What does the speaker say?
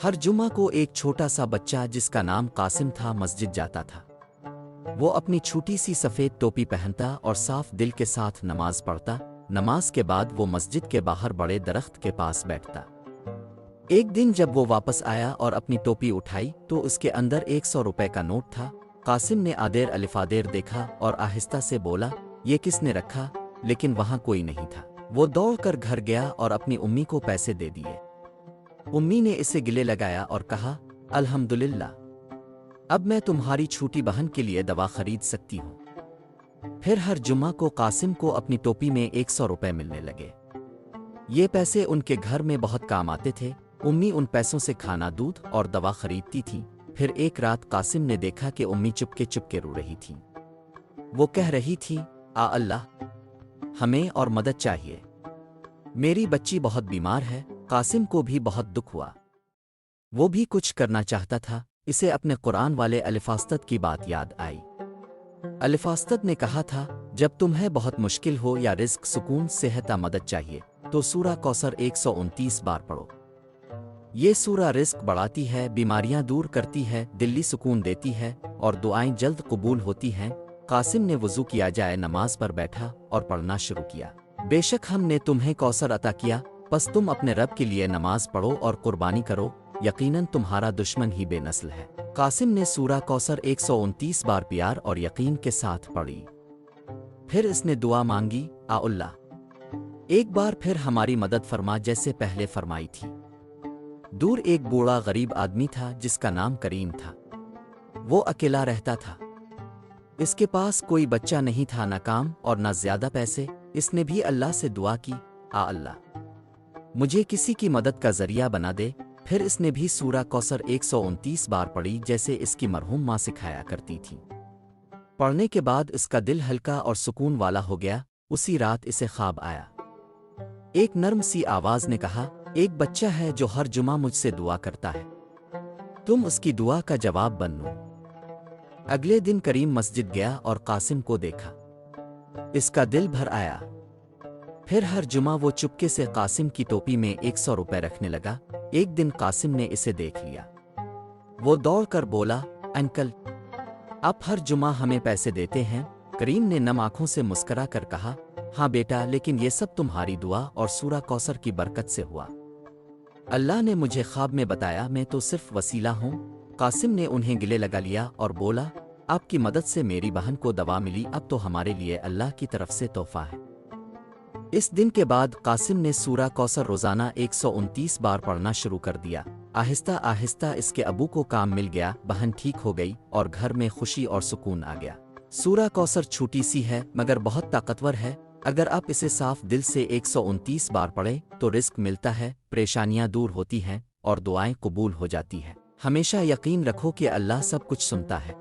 ہر جمعہ کو ایک چھوٹا سا بچہ جس کا نام قاسم تھا مسجد جاتا تھا۔ وہ اپنی چھوٹی سی سفید ٹوپی پہنتا اور صاف دل کے ساتھ نماز پڑھتا۔ نماز کے بعد وہ مسجد کے باہر بڑے درخت کے پاس بیٹھتا۔ ایک دن جب وہ واپس آیا اور اپنی ٹوپی اٹھائی تو اس کے اندر 100 روپے کا نوٹ تھا۔ قاسم نے آدیر الفادیر دیکھا اور آہستہ سے بولا، یہ کس نے رکھا؟ لیکن وہاں کوئی نہیں تھا۔ وہ دوڑ کر گھر گیا اور اپنی امی کو پیسے دے دیے۔ امی نے اسے گلے لگایا اور کہا، الحمدللہ، اب میں تمہاری چھوٹی بہن کے لیے دوا خرید سکتی ہوں۔ پھر ہر جمعہ کو قاسم کو اپنی ٹوپی میں 100 روپے ملنے لگے۔ یہ پیسے ان کے گھر میں بہت کام آتے تھے۔ امی ان پیسوں سے کھانا، دودھ اور دوا خریدتی تھی۔ پھر ایک رات قاسم نے دیکھا کہ امی چپکے رو رہی تھی۔ وہ کہہ رہی تھی، اللہ، ہمیں اور مدد چاہیے، میری بچی بہت بیمار ہے۔ قاسم کو بھی بہت دکھ ہوا۔ وہ بھی کچھ کرنا چاہتا تھا۔ اسے اپنے قرآن والے الفاظ کی بات یاد آئی۔ الفاظ نے کہا تھا، جب تمہیں بہت مشکل ہو یا رزق، سکون، صحت یا مدد چاہیے تو سورہ کوثر 129 بار پڑھو۔ یہ سورہ رزق بڑھاتی ہے، بیماریاں دور کرتی ہے، دلی سکون دیتی ہے اور دعائیں جلد قبول ہوتی ہیں۔ قاسم نے وضو کیا، جائے نماز پر بیٹھا اور پڑھنا شروع کیا۔ بے شک ہم نے تمہیں کوثر عطا کیا، پس تم اپنے رب کے لیے نماز پڑھو اور قربانی کرو، یقیناً تمہارا دشمن ہی بے نسل ہے۔ قاسم نے سورہ کوثر 129 بار پیار اور یقین کے ساتھ پڑھی۔ پھر اس نے دعا مانگی، اللہ، ایک بار پھر ہماری مدد فرما جیسے پہلے فرمائی تھی۔ دور ایک بوڑھا غریب آدمی تھا جس کا نام کریم تھا۔ وہ اکیلا رہتا تھا۔ اس کے پاس کوئی بچہ نہیں تھا، نہ کام اور نہ زیادہ پیسے۔ اس نے بھی اللہ سے دعا کی، اللہ، مجھے کسی کی مدد کا ذریعہ بنا دے۔ پھر اس نے بھی سورہ کوثر 129 بار پڑھی جیسے اس کی مرحوم ماں سکھایا کرتی تھی۔ پڑھنے کے بعد اس کا دل ہلکا اور سکون والا ہو گیا۔ اسی رات اسے خواب آیا۔ ایک نرم سی آواز نے کہا، ایک بچہ ہے جو ہر جمعہ مجھ سے دعا کرتا ہے، تم اس کی دعا کا جواب بنو۔ اگلے دن کریم مسجد گیا اور قاسم کو دیکھا۔ اس کا دل بھر آیا۔ پھر ہر جمعہ وہ چپکے سے قاسم کی ٹوپی میں 100 روپے رکھنے لگا۔ ایک دن قاسم نے اسے دیکھ لیا۔ وہ دوڑ کر بولا، انکل، آپ ہر جمعہ ہمیں پیسے دیتے ہیں؟ کریم نے نم آنکھوں سے مسکرا کر کہا، ہاں بیٹا، لیکن یہ سب تمہاری دعا اور سورہ کوثر کی برکت سے ہوا۔ اللہ نے مجھے خواب میں بتایا، میں تو صرف وسیلہ ہوں۔ قاسم نے انہیں گلے لگا لیا اور بولا، آپ کی مدد سے میری بہن کو دوا ملی، اب تو ہمارے لیے اللہ کی طرف سے تحفہ ہے۔ اس دن کے بعد قاسم نے سورہ کوثر روزانہ 129 بار پڑھنا شروع کر دیا۔ آہستہ آہستہ اس کے ابو کو کام مل گیا، بہن ٹھیک ہو گئی اور گھر میں خوشی اور سکون آ گیا۔ سورہ کوثر چھوٹی سی ہے مگر بہت طاقتور ہے۔ اگر آپ اسے صاف دل سے 129 بار پڑھیں تو رزق ملتا ہے، پریشانیاں دور ہوتی ہیں اور دعائیں قبول ہو جاتی ہیں۔ ہمیشہ یقین رکھو کہ اللہ سب کچھ سنتا ہے۔